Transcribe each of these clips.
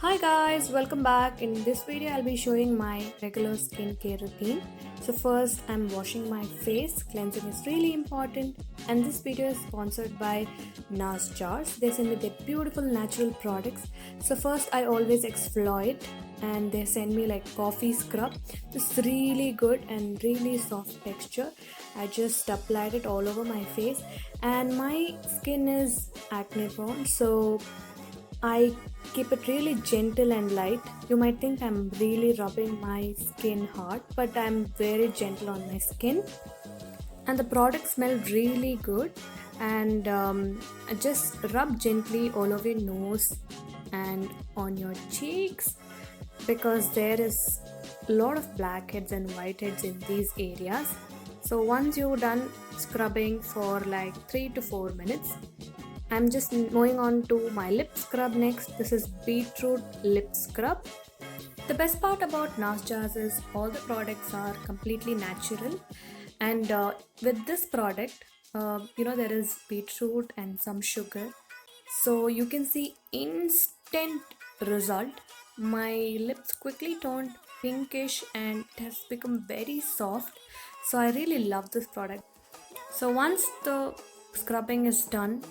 Hi guys, welcome back. In this video, I'll be showing my regular skincare routine. So first, I'm washing my face. Cleansing is really important. And this video is sponsored by NARS Jars. They send me their beautiful natural products. So first, I always exfoliate, and they send me like coffee scrub. It's really good and really soft texture. I just applied it all over my face, and my skin is acne prone, so I keep it really gentle and light. You might think I'm really rubbing my skin hard, but I'm very gentle on my skin. And the product smells really good. And I just rub gently all over your nose and on your cheeks because there is a lot of blackheads and whiteheads in these areas. So once you're done scrubbing for like 3 to 4 minutes, I'm just moving on to my lip scrub next. This is beetroot lip scrub. The best part about NARS Jars is all the products are completely natural, and with this product, there is beetroot and some sugar, so you can see instant result. My lips quickly turned pinkish and it has become very soft. So I really love this product. So once the scrubbing is done,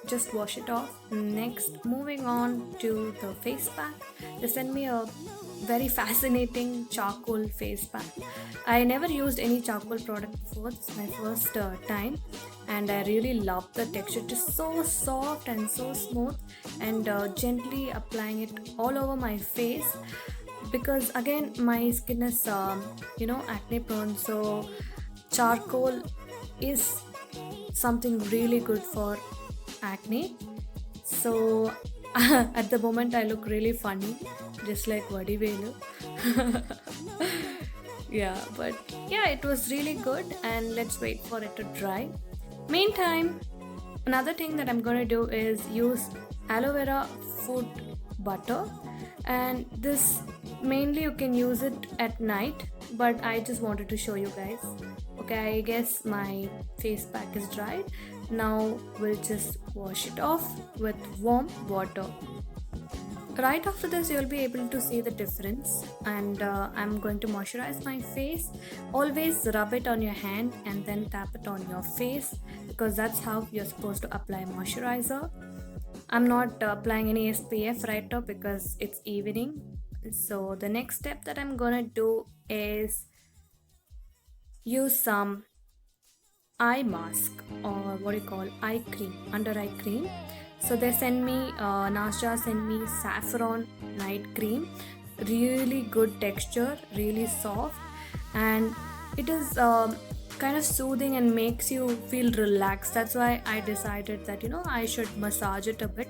just wash it off. Next, moving on to the face pack. They sent me a very fascinating charcoal face pack. I never used any charcoal product before. This is my first time, and I really love the texture. Just so soft and so smooth, and gently applying it all over my face because again my skin is acne prone, so charcoal is something really good for acne. So at the moment I look really funny, just like Vadivelu. Yeah, but yeah, it was really good, and let's wait for it to dry. Meantime, another thing that I'm gonna do is use aloe vera food butter, and this mainly you can use it at night, but I just wanted to show you guys. Okay, I guess my face pack is dried. Now we'll just wash it off with warm water. Right after this, you'll be able to see the difference, and I'm going to moisturize my face. Always rub it on your hand and then tap it on your face because that's how you're supposed to apply moisturizer. I'm not applying any SPF right now because it's evening. So the next step that I'm gonna do is use some eye mask, or what do you call eye cream, under eye cream. So they send me NARS Jars send me saffron night cream. Really good texture, really soft, and it is kind of soothing and makes you feel relaxed. That's why I decided that I should massage it a bit.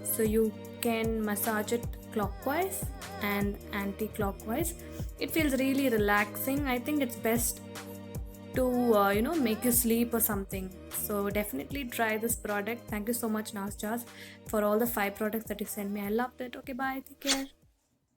So you can massage it clockwise and anti-clockwise. It feels really relaxing. I think it's best to make you sleep or something. So definitely try this product. Thank you so much, NARS Jars, for all the 5 products that you sent me. I loved it. Okay, bye, take care.